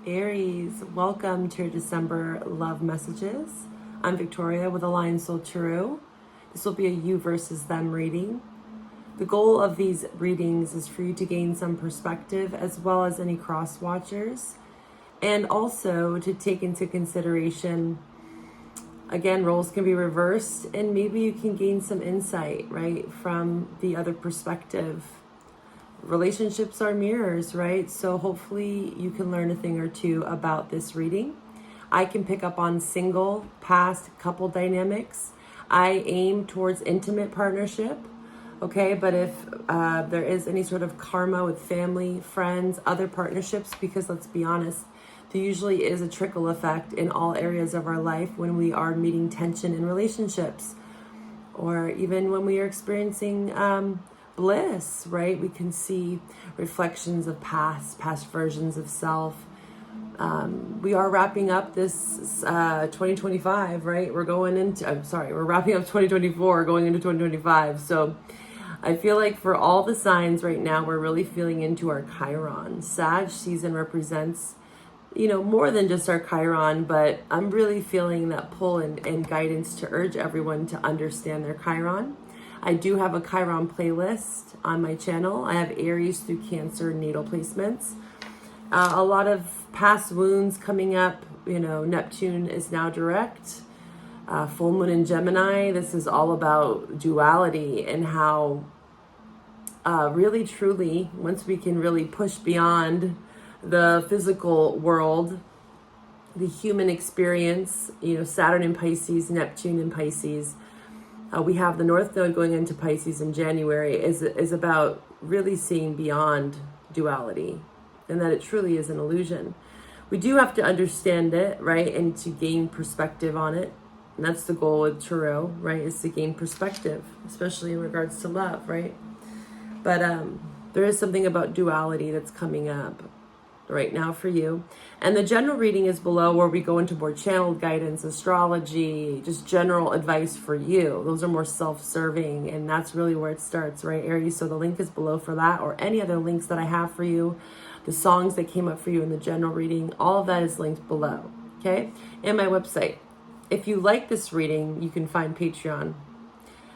Aries, welcome to your December love messages. I'm Victoria with Lion Soul Tarot. This will be a you versus them reading. The goal of these readings is for you to gain some perspective as well as any cross watchers, and also to take into consideration, again, roles can be reversed and maybe you can gain some insight, right, from the other perspective. Relationships are mirrors, right? So hopefully you can learn a thing or two about this reading. I can pick up on single, past, couple dynamics. I aim towards intimate partnership, okay? But if there is any sort of karma with family, friends, other partnerships, because let's be honest, there usually is a trickle effect in all areas of our life when we are meeting tension in relationships, or even when we are experiencing bliss, right? We can see reflections of past versions of self. We are wrapping up this 2025, right? We're wrapping up 2024, going into 2025. So I feel like for all the signs right now, we're really feeling into our Chiron. Sag season represents, more than just our Chiron, but I'm really feeling that pull and guidance to urge everyone to understand their Chiron. I do have a Chiron playlist on my channel. I have Aries through Cancer natal placements. A lot of past wounds coming up. Neptune is now direct. Full moon in Gemini. This is all about duality and how really, truly, once we can really push beyond the physical world, the human experience, Saturn in Pisces, Neptune in Pisces, we have the North Node going into Pisces in January, is about really seeing beyond duality and that it truly is an illusion. We do have to understand it, right? And to gain perspective on it. And that's the goal with tarot, right? Is to gain perspective, especially in regards to love, right? But there is something about duality that's coming up right now for you. And the general reading is below, where we go into more channeled guidance, astrology, just general advice for you. Those are more self-serving, and that's really where it starts, right, Aries? So the link is below for that, or any other links that I have for you, the songs that came up for you in the general reading, all of that is linked below, okay? And my website. If you like this reading, you can find Patreon,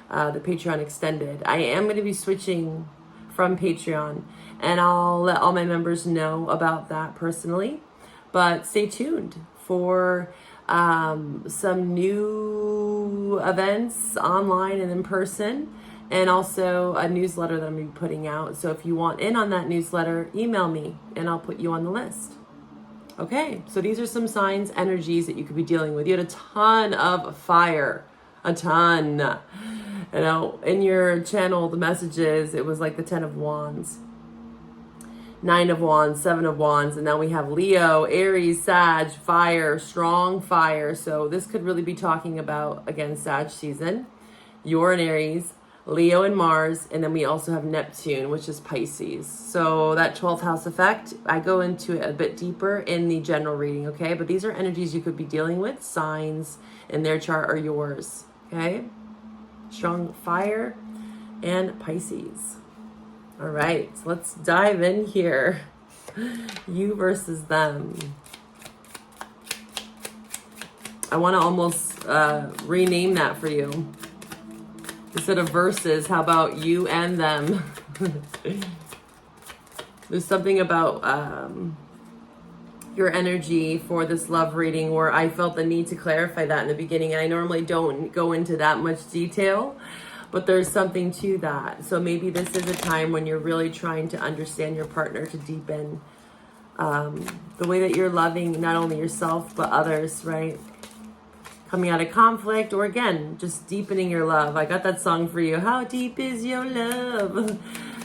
the Patreon extended. I am going to be switching from Patreon, and I'll let all my members know about that personally. But stay tuned for some new events online and in person, and also a newsletter that I'm going to be putting out. So if you want in on that newsletter, email me and I'll put you on the list. Okay, so these are some signs, energies that you could be dealing with. You had a ton of fire, a ton. In your channel, the messages, it was like the 10 of Wands, 9 of Wands, 7 of Wands, and now we have Leo, Aries, Sag, fire, strong fire. So this could really be talking about, again, Sag season. You're in Aries, Leo and Mars, and then we also have Neptune, which is Pisces. So that 12th house effect, I go into it a bit deeper in the general reading, okay? But these are energies you could be dealing with. Signs in their chart are yours, okay? Strong fire and Pisces. All right, so let's dive in here. You versus them. I want to almost rename that for you. Instead of verses, how about you and them? There's something about your energy for this love reading where I felt the need to clarify that in the beginning, and I normally don't go into that much detail, but there's something to that. So maybe this is a time when you're really trying to understand your partner, to deepen the way that you're loving not only yourself but others, right? Coming out of conflict, or again, just deepening your love. I got that song for you. How deep is your love?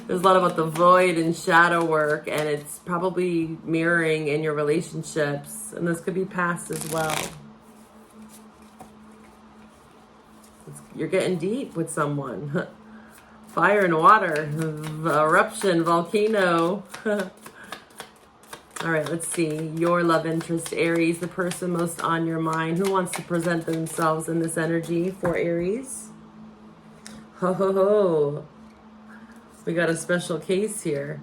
There's a lot about the void and shadow work, and it's probably mirroring in your relationships. And this could be past as well. You're getting deep with someone. Fire and water, eruption, volcano. All right, let's see. Your love interest, Aries, the person most on your mind. Who wants to present themselves in this energy for Aries? Ho, ho, ho. We got a special case here.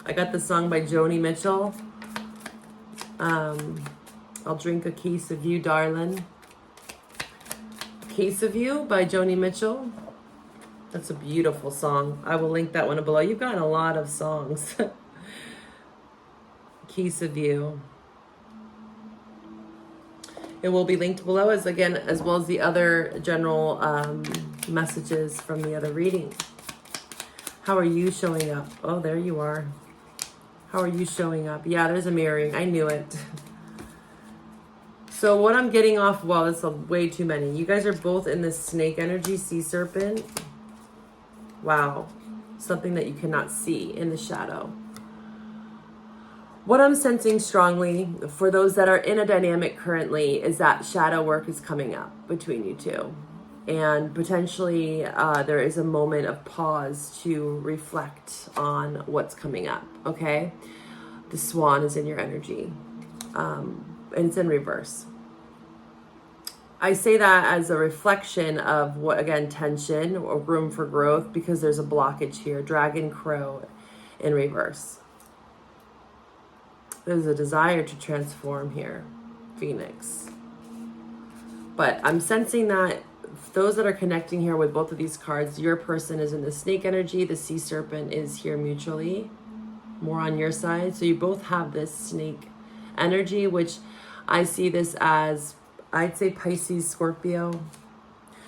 I got the song by Joni Mitchell. I'll drink a case of you, darling. Case of You by Joni Mitchell. That's a beautiful song. I will link that one below. You've gotten a lot of songs. Case of You. It will be linked below as well as the other general messages from the other reading. How are you showing up? Oh, there you are. How are you showing up? Yeah, there's a mirroring. I knew it. So what I'm getting off, well, that's way too many. You guys are both in this snake energy, sea serpent. Wow. Something that you cannot see in the shadow. What I'm sensing strongly for those that are in a dynamic currently is that shadow work is coming up between you two. And potentially there is a moment of pause to reflect on what's coming up, okay? The swan is in your energy. And it's in reverse. I say that as a reflection of what, again, tension or room for growth, because there's a blockage here. Dragon, crow in reverse. There's a desire to transform here. Phoenix. But I'm sensing that those that are connecting here with both of these cards, your person is in the snake energy. The sea serpent is here mutually. More on your side. So you both have this snake energy, which I see this as, I'd say Pisces, Scorpio.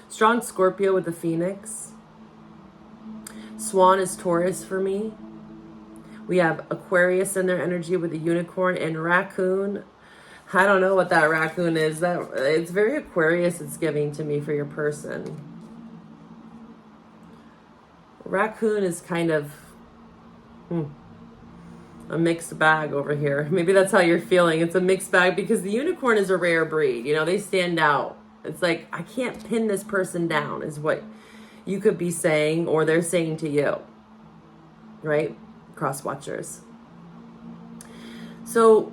Strong Scorpio with the Phoenix. Swan is Taurus for me. We have Aquarius in their energy with the unicorn, and raccoon. I don't know what that raccoon is. It's very Aquarius it's giving to me for your person. Raccoon is kind of a mixed bag over here. Maybe that's how you're feeling. It's a mixed bag because the unicorn is a rare breed. You know, they stand out. It's like, I can't pin this person down is what you could be saying, or they're saying to you, right? Cross watchers. So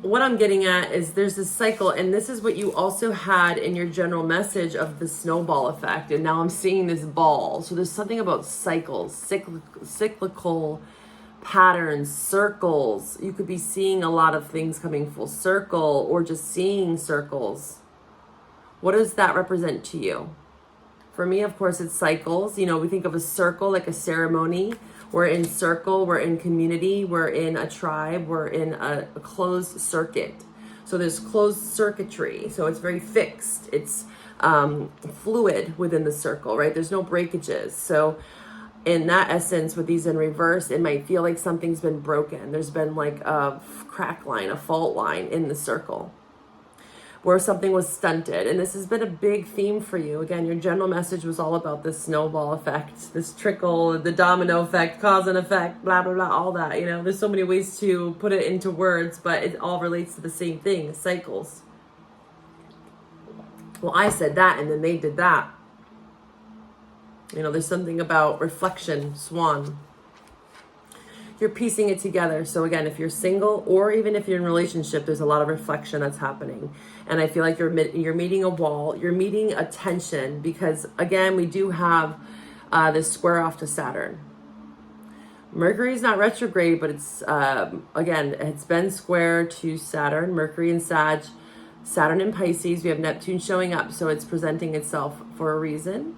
what I'm getting at is there's this cycle, and this is what you also had in your general message of the snowball effect, and now I'm seeing this ball. So there's something about cycles, cyclical patterns, circles. You could be seeing a lot of things coming full circle, or just seeing circles. What does that represent to you? For me, of course, it's cycles. You know, we think of a circle like a ceremony. We're in circle, we're in community, we're in a tribe, we're in a closed circuit. So there's closed circuitry. So it's very fixed. It's fluid within the circle, right? There's no breakages. So in that essence, with these in reverse, it might feel like something's been broken. There's been like a crack line, a fault line in the circle, where something was stunted. And this has been a big theme for you. Again, your general message was all about this snowball effect, this trickle, the domino effect, cause and effect, blah, blah, blah, all that. You know, there's so many ways to put it into words, but it all relates to the same thing, cycles. Well, I said that, and then they did that. You know, there's something about reflection, swan. You're piecing it together. So again, if you're single or even if you're in a relationship, there's a lot of reflection that's happening. And I feel like you're meeting a wall, you're meeting a tension, because again, we do have this square off to Saturn. Mercury is not retrograde, but it's, again, it's been square to Saturn, Mercury and Sag, Saturn in Pisces. We have Neptune showing up, so it's presenting itself for a reason.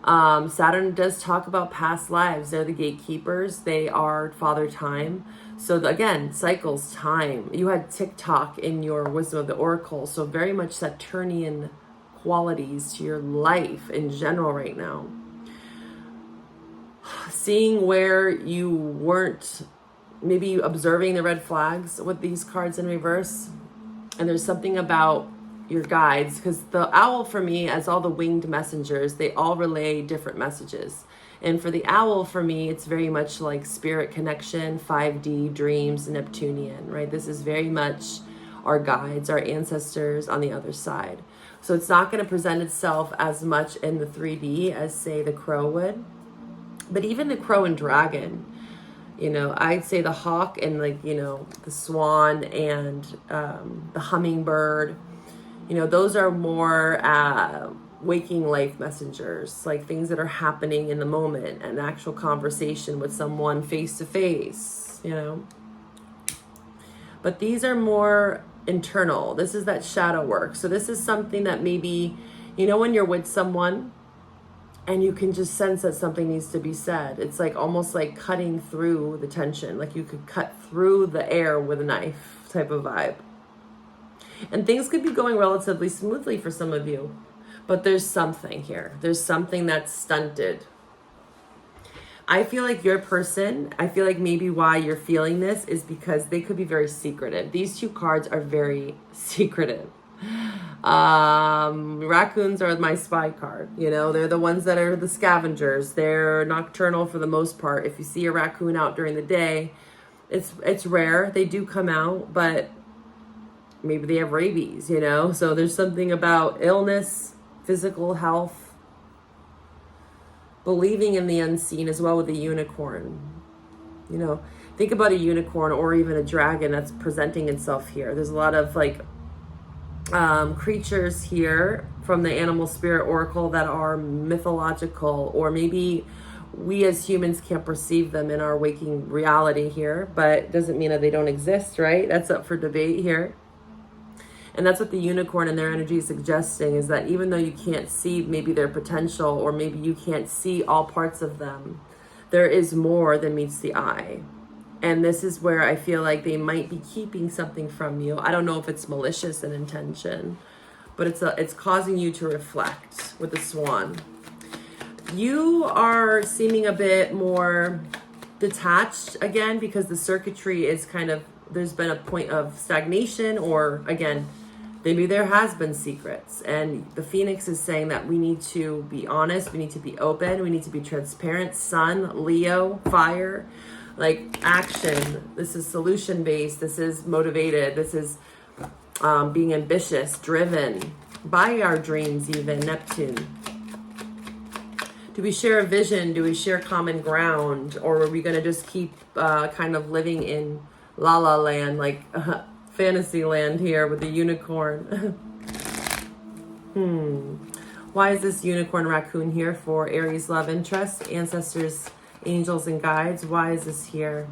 Saturn does talk about past lives. They're the gatekeepers. They are Father Time. So again, cycles, time. You had TikTok in your Wisdom of the Oracle. So very much Saturnian qualities to your life in general right now. Seeing where you weren't maybe observing the red flags with these cards in reverse. And there's something about your guides, because the owl for me, as all the winged messengers, they all relay different messages. And for the owl, for me, it's very much like spirit connection, 5D, dreams, Neptunian, right? This is very much our guides, our ancestors on the other side. So it's not going to present itself as much in the 3D as, say, the crow would. But even the crow and dragon, you know, I'd say the hawk and, like, you know, the swan and the hummingbird, you know, those are more waking life messengers, like things that are happening in the moment, an actual conversation with someone face to face, you know. But these are more internal. This is that shadow work. So this is something that maybe, you know, when you're with someone and you can just sense that something needs to be said. It's like almost like cutting through the tension. Like you could cut through the air with a knife type of vibe. And things could be going relatively smoothly for some of you. But there's something here. There's something that's stunted. I feel like your person, I feel like maybe why you're feeling this is because they could be very secretive. These two cards are very secretive. Raccoons are my spy card. You know, they're the ones that are the scavengers. They're nocturnal for the most part. If you see a raccoon out during the day, it's rare. They do come out, but maybe they have rabies, you know? So there's something about illness, physical health, believing in the unseen as well with the unicorn. You know, think about a unicorn or even a dragon that's presenting itself here. There's a lot of like creatures here from the animal spirit oracle that are mythological, or maybe we as humans can't perceive them in our waking reality here, but it doesn't mean that they don't exist, right? That's up for debate here. And that's what the unicorn and their energy is suggesting, is that even though you can't see maybe their potential, or maybe you can't see all parts of them, there is more than meets the eye. And this is where I feel like they might be keeping something from you. I don't know if it's malicious in intention, but it's causing you to reflect with the swan. You are seeming a bit more detached again, because the circuitry is kind of, there's been a point of stagnation, or again, maybe there has been secrets. And the Phoenix is saying that we need to be honest, we need to be open, we need to be transparent. Sun, Leo, fire, like action. This is solution based, this is motivated, this is being ambitious, driven by our dreams, even Neptune. Do we share a vision? Do we share common ground? Or are we going to just keep kind of living in La La Land, like fantasy land here with the unicorn? Why is this unicorn raccoon here for Aries love interest, ancestors, angels, and guides? Why is this here?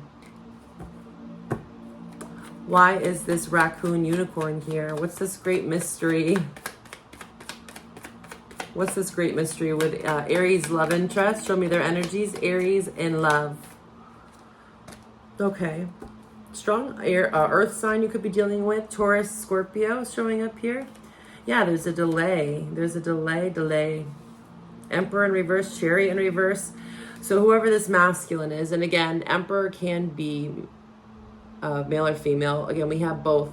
Why is this raccoon unicorn here? What's this great mystery? What's this great mystery with Aries love interest? Show me their energies. Aries in love. Okay. Strong air, earth sign you could be dealing with. Taurus, Scorpio showing up here. Yeah, there's a delay. There's a delay. Emperor in reverse, Chariot in reverse. So whoever this masculine is, and again, Emperor can be male or female. Again, we have both.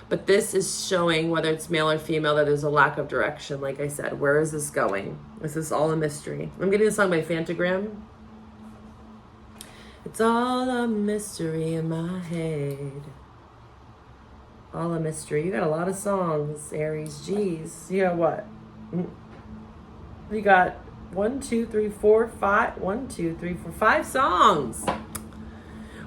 But this is showing, whether it's male or female, that there's a lack of direction. Like I said, where is this going? Is this all a mystery? I'm getting a song by Fantagram. It's all a mystery in my head. All a mystery. You got a lot of songs, Aries. Jeez. You got what? You got 5 songs.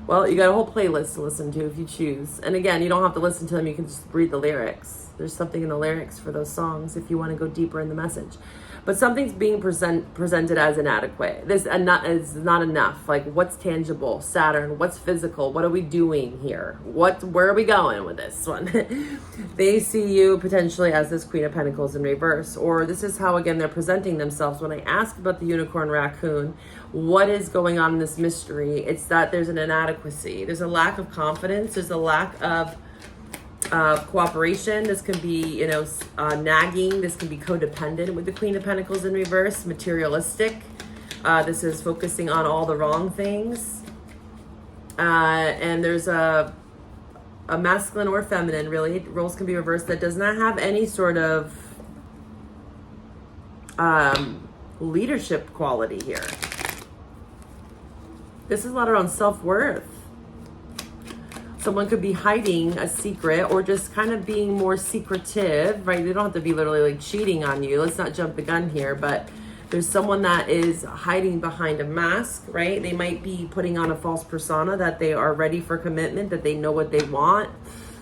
Well, you got a whole playlist to listen to if you choose. And again, you don't have to listen to them. You can just read the lyrics. There's something in the lyrics for those songs if you want to go deeper in the message. But something's being presented as inadequate. This is not enough. Like, what's tangible? Saturn, what's physical? What are we doing here? Where are we going with this one? They see you potentially as this Queen of Pentacles in reverse. Or this is how, again, they're presenting themselves. When I asked about the unicorn raccoon, what is going on in this mystery? It's that there's an inadequacy. There's a lack of confidence. There's a lack of cooperation. This can be, nagging. This can be codependent with the Queen of Pentacles in reverse. Materialistic. This is focusing on all the wrong things. And there's a masculine or feminine, really. Roles can be reversed, that does not have any sort of leadership quality here. This is a lot around self-worth. Someone could be hiding a secret, or just kind of being more secretive, right? They don't have to be literally like cheating on you. Let's not jump the gun here, but there's someone that is hiding behind a mask, right? They might be putting on a false persona that they are ready for commitment, that they know what they want,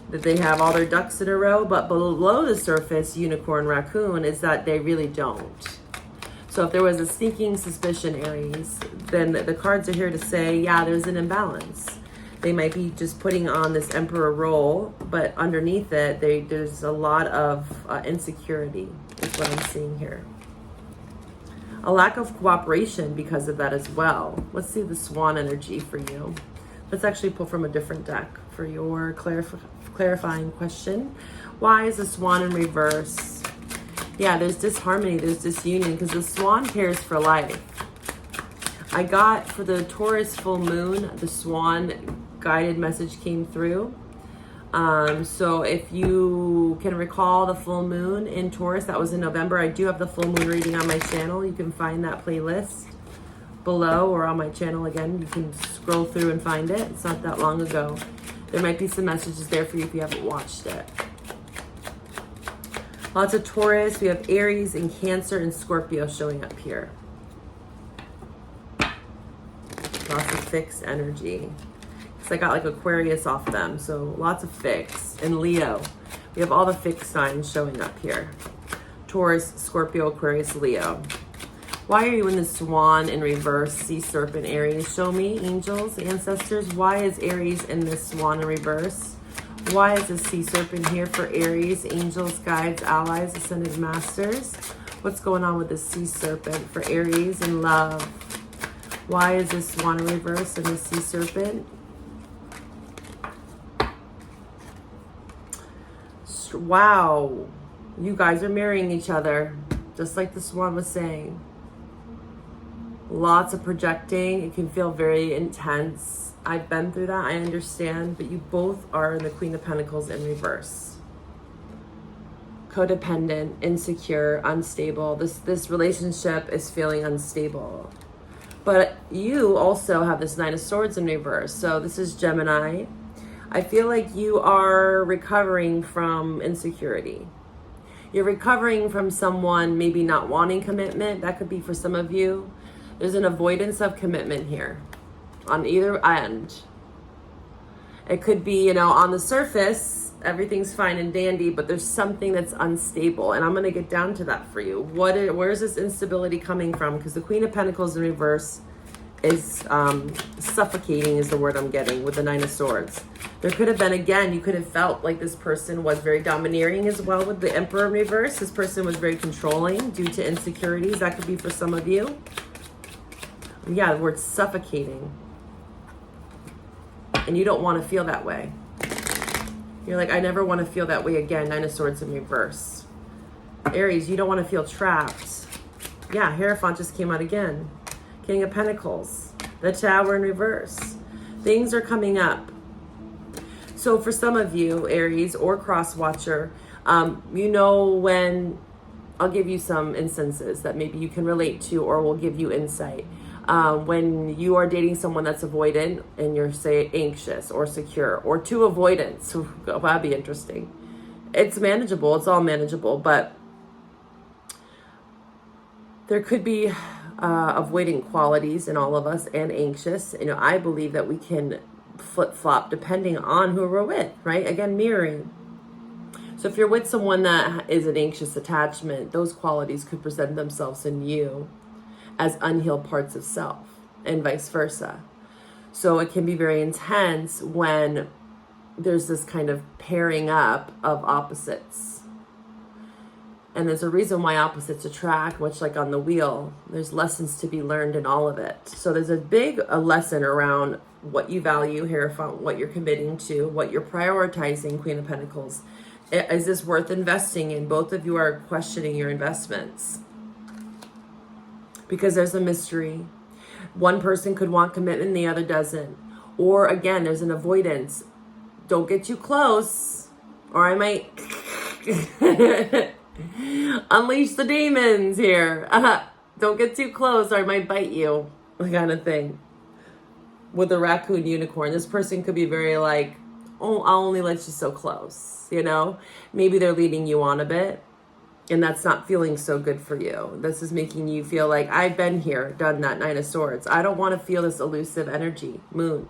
that they have all their ducks in a row, but below the surface, unicorn raccoon, is that they really don't. So if there was a sneaking suspicion, Aries, then the cards are here to say, yeah, there's an imbalance. They might be just putting on this emperor role, but underneath it, there's a lot of insecurity, is what I'm seeing here. A lack of cooperation because of that as well. Let's see the swan energy for you. Let's actually pull from a different deck for your clarifying question. Why is the swan in reverse? Yeah, there's disharmony, there's disunion, because the swan cares for life. I got, for the Taurus full moon, the swan guided message came through. So if you can recall the full moon in Taurus, that was in November. I do have the full moon reading on my channel. You can find that playlist below or on my channel. Again, you can scroll through and find it. It's not that long ago. There might be some messages there for you if you haven't watched it. Lots of Taurus. We have Aries and Cancer and Scorpio showing up here. Lots of fixed energy. I got like Aquarius off them, so lots of fixed. And Leo, we have all the fixed signs showing up here. Taurus, Scorpio, Aquarius, Leo. Why are you in the swan in reverse? Sea serpent, Aries. Show me, angels, ancestors. Why is Aries in this swan in reverse? Why is the sea serpent here for Aries? Angels, guides, allies, ascended masters. What's going on with the sea serpent for Aries in love? Why is this swan in reverse and the sea serpent? Wow, you guys are marrying each other, just like the swan was saying. Lots of projecting. It can feel very intense. I've been through that, I understand, but you both are in the Queen of Pentacles in reverse. Codependent, insecure, unstable. This relationship is feeling unstable. But you also have this Nine of Swords in reverse. So this is Gemini. I feel like you are recovering from insecurity. You're recovering from someone maybe not wanting commitment. That could be for some of you. There's an avoidance of commitment here on either end. It could be, you know, on the surface, everything's fine and dandy, but there's something that's unstable. And I'm going to get down to that for you. Where's this instability coming from? Because the Queen of Pentacles in reverse is suffocating is the word I'm getting with the Nine of Swords. There could have been, again, you could have felt like this person was very domineering as well with the Emperor in reverse. This person was very controlling due to insecurities. That could be for some of you. Yeah, the word suffocating. And you don't want to feel that way. You're like, I never want to feel that way again. Nine of Swords in reverse. Aries, you don't want to feel trapped. Yeah, Hierophant just came out again. King of Pentacles. The Tower in reverse. Things are coming up. So for some of you, Aries or Cross Watcher, you know when, I'll give you some instances that maybe you can relate to or will give you insight. When you are dating someone that's avoidant and you're, say, anxious or secure or too avoidance, that'd be interesting. It's manageable. It's all manageable, but there could be avoidant qualities in all of us and anxious. You know, I believe that we can flip-flop depending on who we're with, right? Again, mirroring. So if you're with someone that is an anxious attachment, those qualities could present themselves in you as unhealed parts of self and vice versa. So it can be very intense when there's this kind of pairing up of opposites. And there's a reason why opposites attract, much like on the wheel. There's lessons to be learned in all of it. So there's a lesson around what you value, Hierophant, what you're committing to, what you're prioritizing, Queen of Pentacles. Is this worth investing in? Both of you are questioning your investments. Because there's a mystery. One person could want commitment, the other doesn't. Or again, there's an avoidance. Don't get too close, or I might unleash the demons here. Don't get too close, or I might bite you, kind of thing. With the raccoon unicorn, this person could be very like, oh, I'll only let you so close, you know? Maybe they're leading you on a bit. And that's not feeling so good for you. This is making you feel like, I've been here, done that, Nine of Swords. I don't want to feel this elusive energy, Moon.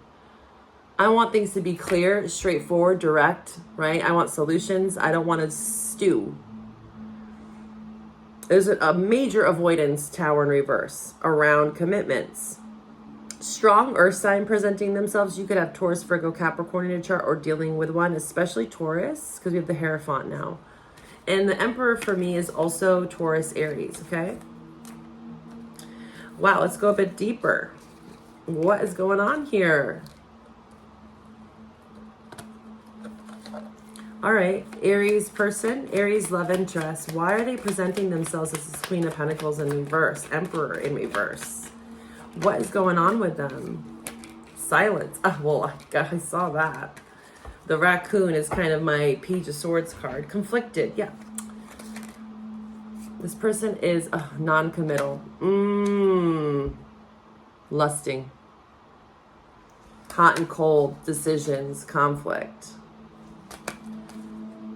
I want things to be clear, straightforward, direct, right? I want solutions. I don't want to stew. There's a major avoidance, Tower in reverse, around commitments. Strong earth sign presenting themselves. You could have Taurus, Virgo, Capricorn in your chart, or dealing with one, especially Taurus, because we have the Hierophant now. And the Emperor for me is also Taurus, Aries, okay? Wow, let's go a bit deeper. What is going on here? All right, Aries person, Aries love interest. Why are they presenting themselves as this Queen of Pentacles in reverse, Emperor in reverse? What is going on with them? Silence. Oh, well, I saw that. The raccoon is kind of my Page of Swords card. Conflicted, yeah. This person is non-committal. Lusting. Hot and cold decisions, conflict.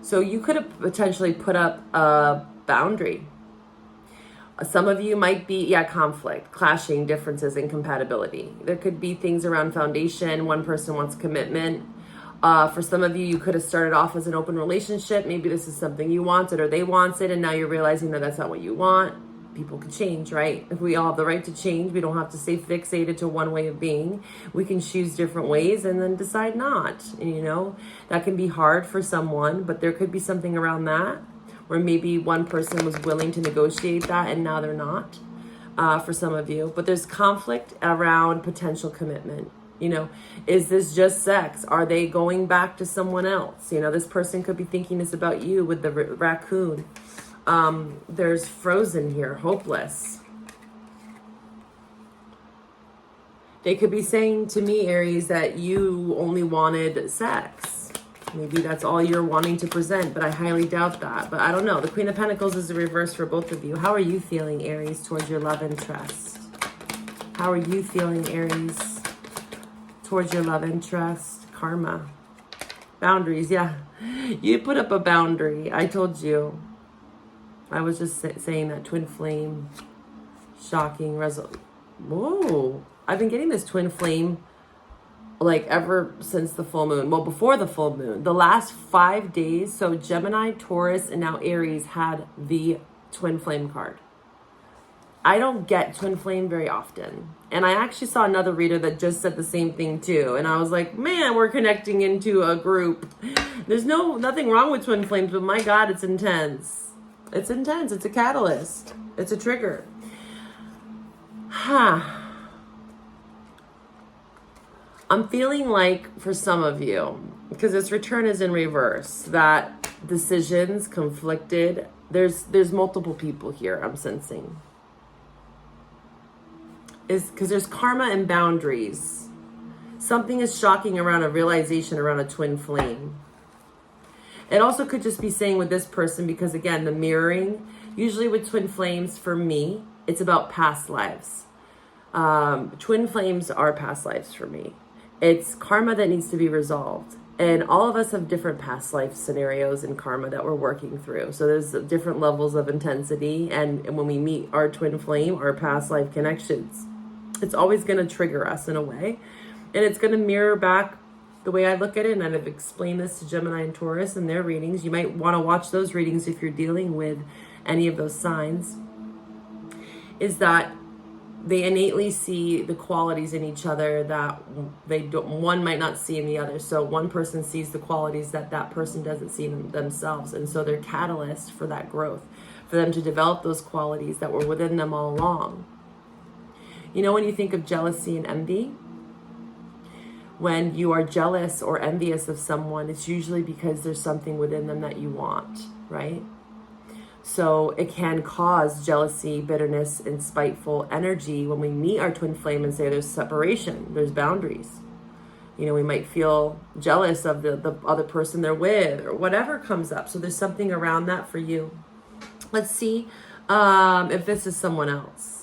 So you could have potentially put up a boundary. Some of you might be, conflict, clashing, differences, incompatibility. There could be things around foundation. One person wants commitment. For some of you, you could have started off as an open relationship. Maybe this is something you wanted or they wanted, and now you're realizing that that's not what you want. People can change, right? If we all have the right to change, we don't have to stay fixated to one way of being. We can choose different ways and then decide not. And, you know, that can be hard for someone, but there could be something around that, where maybe one person was willing to negotiate that and now they're not, for some of you. But there's conflict around potential commitment. You know, is this just sex? Are they going back to someone else? You know, this person could be thinking this about you with the raccoon. There's frozen here, hopeless. They could be saying to me, Aries, that you only wanted sex. Maybe that's all you're wanting to present, but I highly doubt that. But I don't know. The Queen of Pentacles is the reverse for both of you. How are you feeling, Aries, towards your love interest? How are you feeling, Aries, towards your love interest? Karma. Boundaries, yeah. You put up a boundary. I told you. I was just saying that. Twin flame. Shocking. Whoa. I've been getting this twin flame like ever since the full moon. Well, before the full moon. The last 5 days. So Gemini, Taurus, and now Aries had the twin flame card. I don't get twin flame very often. And I actually saw another reader that just said the same thing too. And I was like, man, we're connecting into a group. There's nothing wrong with twin flames, but my God, it's intense. It's intense. It's a catalyst. It's a trigger. I'm feeling like for some of you, because this return is in reverse, that decisions conflicted. There's multiple people here I'm sensing. Is because there's karma and boundaries. Something is shocking around a realization around a twin flame. It also could just be saying with this person, because again, the mirroring, usually with twin flames, for me, it's about past lives. Twin flames are past lives for me. It's karma that needs to be resolved. And all of us have different past life scenarios and karma that we're working through. So there's different levels of intensity. And when we meet our twin flame, our past life connections, it's always going to trigger us in a way. And it's going to mirror back the way I look at it. And I've explained this to Gemini and Taurus in their readings. You might want to watch those readings if you're dealing with any of those signs. Is that they innately see the qualities in each other that one might not see in the other. So one person sees the qualities that person doesn't see in themselves. And so they're catalysts for that growth, for them to develop those qualities that were within them all along. You know, when you think of jealousy and envy, when you are jealous or envious of someone, it's usually because there's something within them that you want, right? So it can cause jealousy, bitterness, and spiteful energy when we meet our twin flame and say there's separation, there's boundaries. You know, we might feel jealous of the other person they're with or whatever comes up. So there's something around that for you. Let's see if this is someone else.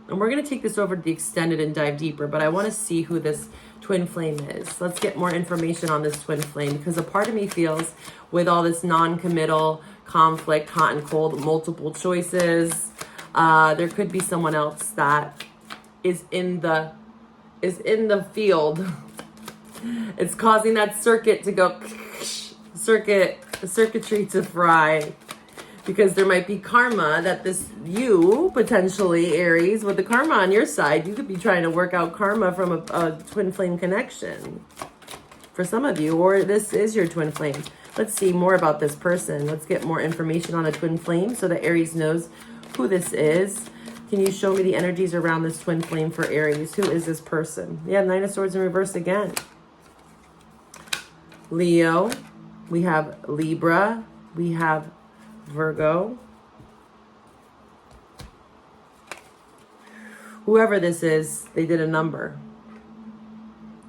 And we're going to take this over to the extended and dive deeper, but I want to see who this twin flame is. Let's get more information on this twin flame, because a part of me feels with all this non-committal conflict, hot and cold, multiple choices, there could be someone else that is in the field. It's causing that circuit to go, circuitry to fry. Because there might be karma that you, potentially, Aries, with the karma on your side, you could be trying to work out karma from a twin flame connection. For some of you, or this is your twin flame. Let's see more about this person. Let's get more information on a twin flame so that Aries knows who this is. Can you show me the energies around this twin flame for Aries? Who is this person? Yeah, Nine of Swords in reverse again. Leo. We have Libra. We have Virgo. Whoever this is, they did a number.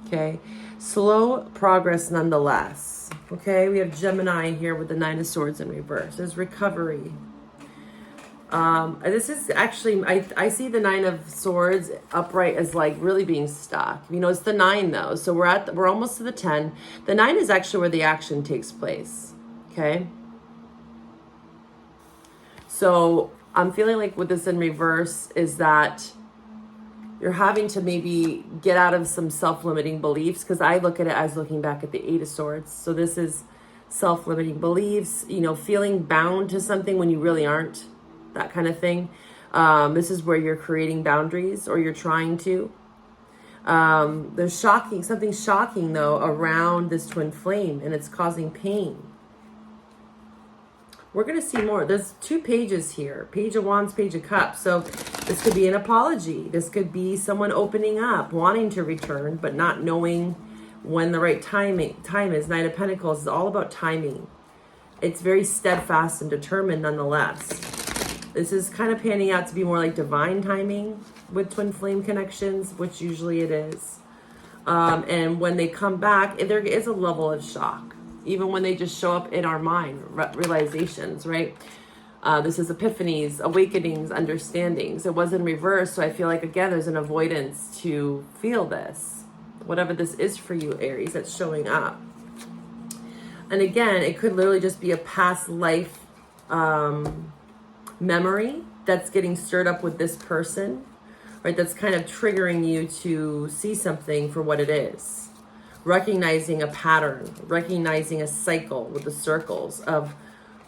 Okay. Slow progress nonetheless. Okay. We have Gemini here with the Nine of Swords in reverse. There's recovery. This is actually, I see the Nine of Swords upright as like really being stuck. You know, it's the 9 though. So we're almost to the 10. The 9 is actually where the action takes place. Okay. So I'm feeling like with this in reverse is that you're having to maybe get out of some self-limiting beliefs, because I look at it as looking back at the 8 of Swords. So this is self-limiting beliefs, you know, feeling bound to something when you really aren't. That kind of thing. This is where you're creating boundaries, or you're trying to. There's something shocking though around this twin flame, and it's causing pain. We're going to see more. There's 2 pages here. Page of Wands, Page of Cups. So this could be an apology. This could be someone opening up, wanting to return, but not knowing when the right time is. Knight of Pentacles is all about timing. It's very steadfast and determined nonetheless. This is kind of panning out to be more like divine timing with twin flame connections, which usually it is. And when they come back, there is a level of shock, even when they just show up in our mind, realizations, right? This is epiphanies, awakenings, understandings. It was in reverse, so I feel like, again, there's an avoidance to feel this. Whatever this is for you, Aries, that's showing up. And again, it could literally just be a past life memory that's getting stirred up with this person, right? That's kind of triggering you to see something for what it is. Recognizing a pattern, recognizing a cycle with the circles of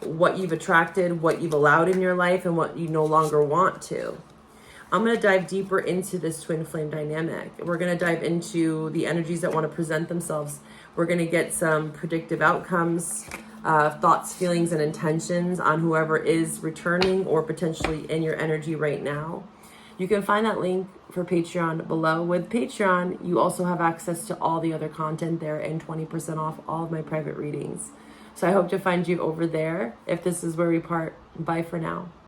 what you've attracted, what you've allowed in your life, and what you no longer want to. I'm going to dive deeper into this twin flame dynamic. We're going to dive into the energies that want to present themselves. We're going to get some predictive outcomes, thoughts, feelings, and intentions on whoever is returning or potentially in your energy right now. You can find that link for Patreon below. With Patreon, you also have access to all the other content there and 20% off all of my private readings. So I hope to find you over there. If this is where we part, bye for now.